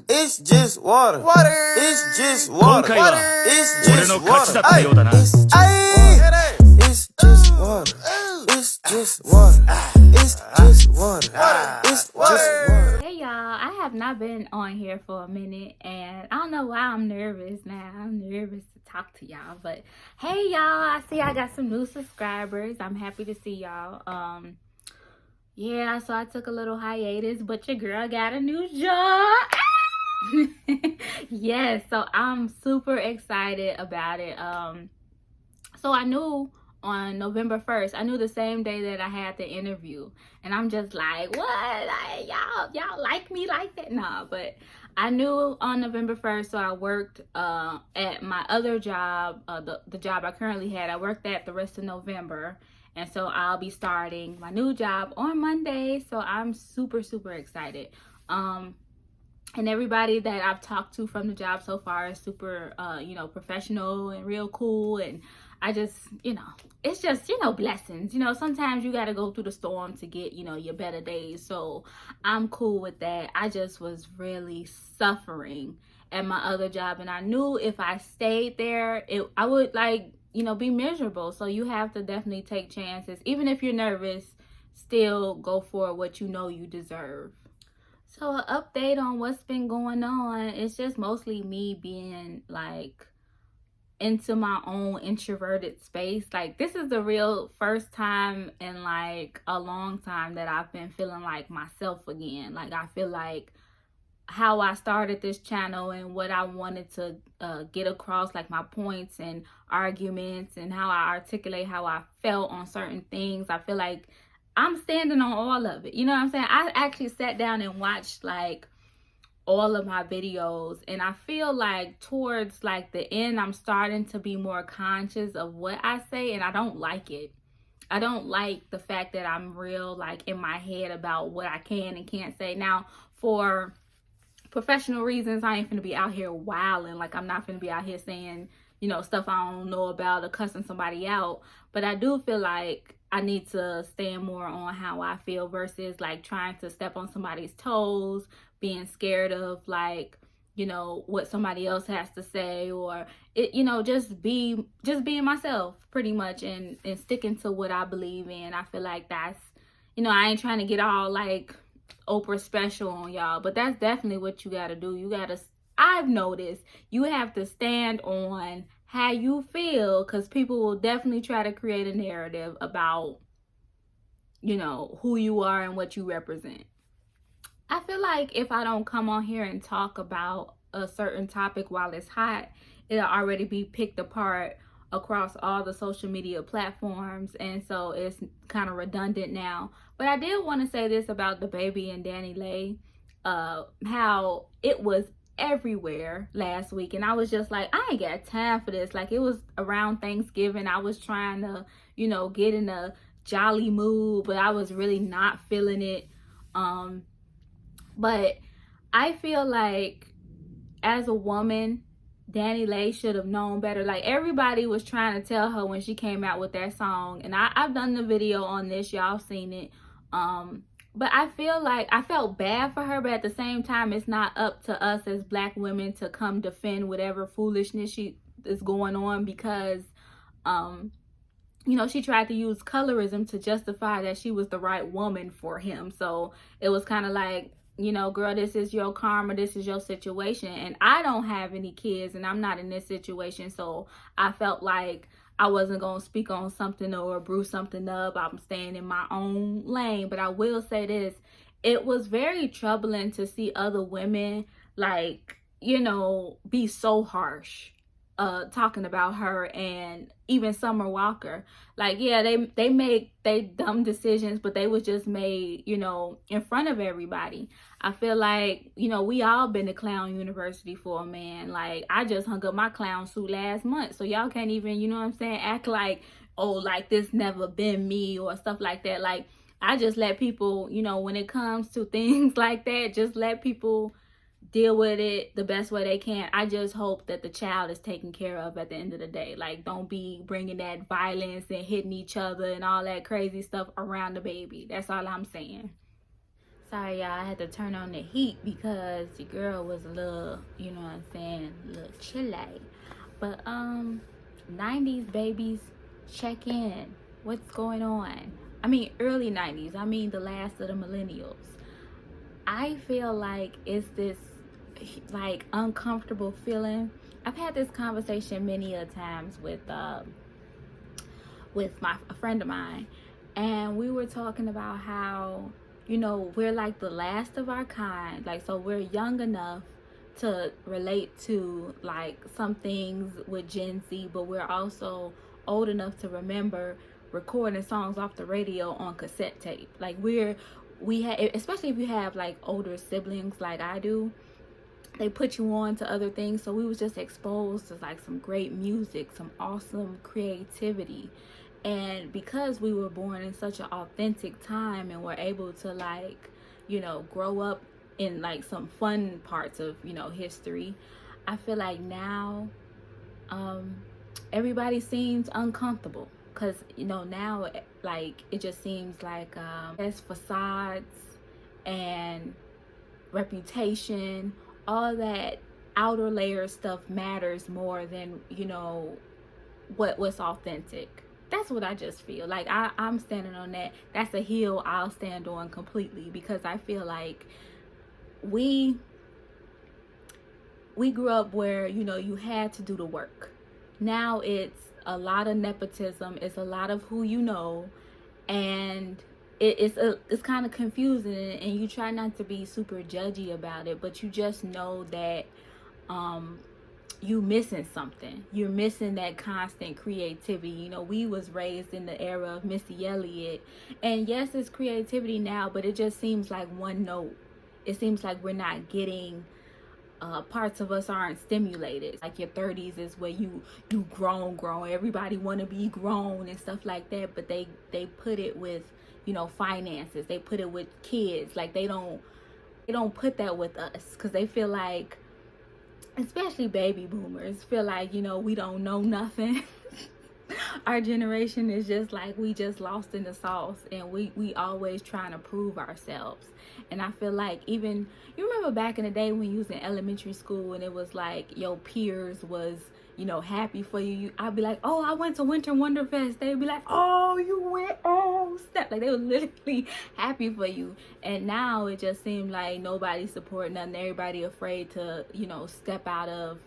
It's just water. It's just water. 今回は It's 俺 just の勝ちだ water. ったようだな。 It's just water. It's just water. It's just water. It's just water. Hey y'all, I have not been on here for a minute and I don't know why I'm nervous now. I'm nervous to talk to y'all, but hey y'all, I see I got some new subscribers. I'm happy to see y'all. Yeah, so I took a little hiatus, but your girl got a new job. Yes, so I'm super excited about it. So I knew on November 1st, I knew the same day that I had the interview, and I'm just like, what? Like, y'all like me like that? Nah, but I knew on November 1st, so I worked at my other job, the job I currently had. I worked at the rest of November, and so I'll be starting my new job on Monday, so I'm super excited. And everybody that I've talked to from the job so far is super, professional and real cool. And I just, it's just, blessings. Sometimes you got to go through the storm to get, your better days. So I'm cool with that. I just was really suffering at my other job. And I knew if I stayed there, I would be miserable. So you have to definitely take chances. Even if you're nervous, still go for what you know you deserve. So an update on what's been going on, it's just mostly me being into my own introverted space. This is the real first time in a long time that I've been feeling like myself again. I feel like how I started this channel and what I wanted to get across, my points and arguments and how I articulate how I felt on certain things. I feel like I'm standing on all of it. You know what I'm saying? I actually sat down and watched all of my videos, and I feel like towards the end, I'm starting to be more conscious of what I say, and I don't like it. I don't like the fact that I'm real in my head about what I can and can't say. Now, for professional reasons, I ain't finna be out here wilding. I'm not finna be out here saying, stuff I don't know about or cussing somebody out. But I do feel like I need to stand more on how I feel versus trying to step on somebody's toes, being scared of what somebody else has to say, or just being myself pretty much and sticking to what I believe in. I feel like that's, I ain't trying to get all Oprah special on y'all, but that's definitely what you got to do. I've noticed you have to stand on how you feel, because people will definitely try to create a narrative about, who you are and what you represent. I feel like if I don't come on here and talk about a certain topic while it's hot, it'll already be picked apart across all the social media platforms, and so it's kind of redundant now. But I did want to say this about the baby and Danny Lay, how it was everywhere last week, and I was just like, I ain't got time for this. It was around Thanksgiving. I was trying to get in a jolly mood, but I was really not feeling it. But I feel like as a woman, Danny Lay should have known better. Everybody was trying to tell her when she came out with that song, and I've done the video on this, y'all seen it. But I feel like I felt bad for her, but at the same time, it's not up to us as Black women to come defend whatever foolishness she is going on, because, she tried to use colorism to justify that she was the right woman for him. So it was kind of girl, this is your karma, this is your situation. And I don't have any kids, and I'm not in this situation. So I felt like I wasn't going to speak on something or brew something up. I'm staying in my own lane. But I will say this. It was very troubling to see other women, be so harsh, talking about her, and even Summer Walker. Yeah, they make they dumb decisions, but they was just made, in front of everybody. I feel like, we all been to clown university for a man. I just hung up my clown suit last month, so y'all can't even, act like, oh, this never been me or stuff like that. I just let people, when it comes to things like that, just let people deal with it the best way they can. I just hope that the child is taken care of at the end of the day. Don't be bringing that violence and hitting each other and all that crazy stuff around the baby. That's all I'm saying. Sorry, y'all, I had to turn on the heat because the girl was a little, you know what I'm saying, a little chilly. But 90s babies, check in. What's going on? I mean, early 90s. I mean, the last of the millennials. I feel like it's this like uncomfortable feeling. I've had this conversation many a times with a friend of mine, and we were talking about how, you know, we're like the last of our kind. Like, so we're young enough to relate to like some things with Gen Z, but we're also old enough to remember recording songs off the radio on cassette tape. Like we have, especially if you have like older siblings like I do, they put you on to other things. So we was just exposed to like some great music, some awesome creativity. And because we were born in such an authentic time and were able to like, you know, grow up in like some fun parts of, you know, history, I feel like now everybody seems uncomfortable because, you know, now like it just seems like there's facades and reputation, all that outer layer stuff matters more than, you know, what's authentic. That's what I just feel like. I'm standing on that. That's a hill I'll stand on completely, because I feel like we grew up where, you know, you had to do the work. Now it's a lot of nepotism. It's a lot of who you know, and it's kind of confusing, and you try not to be super judgy about it, but you just know that you missing something. You're missing that constant creativity. You know, we was raised in the era of Missy Elliott, and yes, it's creativity now, but it just seems like one note. It seems like we're not getting parts of us aren't stimulated. Like your 30s is where you grown. Everybody want to be grown and stuff like that, but they put it with, you know, finances. They put it with kids. Like they don't put that with us, because they feel like, especially baby boomers, feel like, you know, we don't know nothing. Our generation is just like, we just lost in the sauce, and we always trying to prove ourselves. And I feel like, even, you remember back in the day when you was in elementary school and it was like your peers was, you know, happy for you. I'd be like, oh, I went to Winter Wonderfest. They'd be like, oh, you went, oh, snap. Like they were literally happy for you. And now it just seemed like nobody's supporting nothing. Everybody afraid to, you know, step out of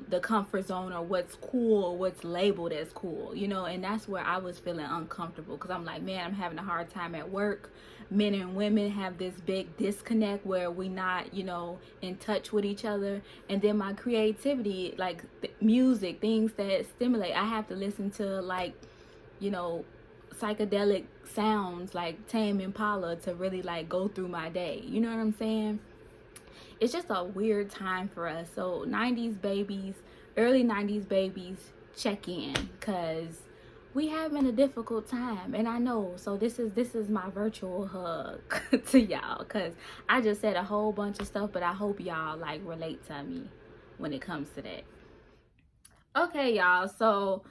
the comfort zone, or what's cool, or what's labeled as cool, you know. And that's where I was feeling uncomfortable, because I'm like, man, I'm having a hard time at work. Men and women have this big disconnect where we not, you know, in touch with each other. And then my creativity, like music, things that stimulate, I have to listen to, like, you know, psychedelic sounds like Tame Impala to really like go through my day. You know what I'm saying? It's just a weird time for us. So 90s babies, early 90s babies, check in, because we having a difficult time. And I know, so this is my virtual hug to y'all, because I just said a whole bunch of stuff, but I hope y'all like relate to me when it comes to that. Okay, y'all, so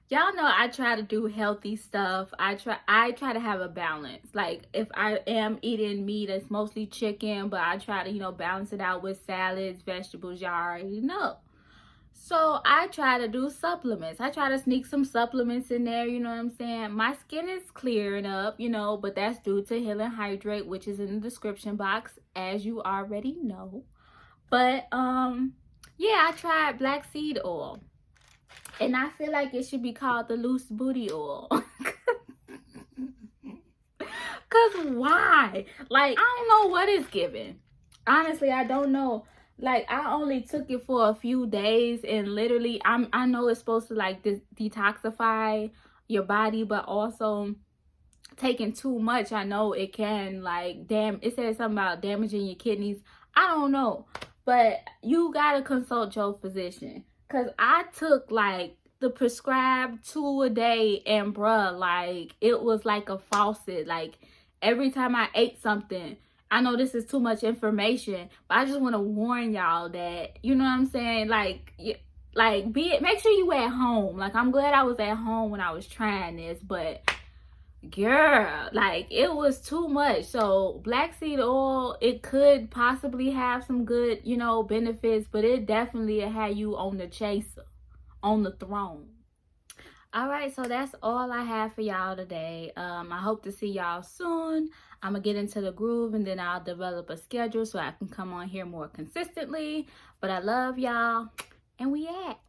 y'all know I try to do healthy stuff. I try to have a balance. Like if I am eating meat, it's mostly chicken, but I try to, you know, balance it out with salads, vegetables, y'all already know. So I try to do supplements. I try to sneak some supplements in there, you know what I'm saying? My skin is clearing up, you know, but that's due to Heal and Hydrate, which is in the description box, as you already know. But yeah, I tried black seed oil. And I feel like it should be called the loose booty oil. Cause why? Like, I don't know what it's giving. Honestly, I don't know. Like, I only took it for a few days, and literally, I know it's supposed to like detoxify your body, but also taking too much, I know it can like it says something about damaging your kidneys. I don't know, but you gotta consult your physician. Cause I took like the prescribed 2 a day, and bruh, like it was like a faucet. Like every time I ate something, I know this is too much information, but I just want to warn y'all that, you know what I'm saying? Like make sure you at home. Like I'm glad I was at home when I was trying this, but girl, like it was too much. So black seed oil, it could possibly have some good, you know, benefits, but it definitely had you on the chaser, on the throne. All right, so that's all I have for y'all today. I hope to see y'all soon. I'm gonna get into the groove and then I'll develop a schedule so I can come on here more consistently. But I love y'all, and we at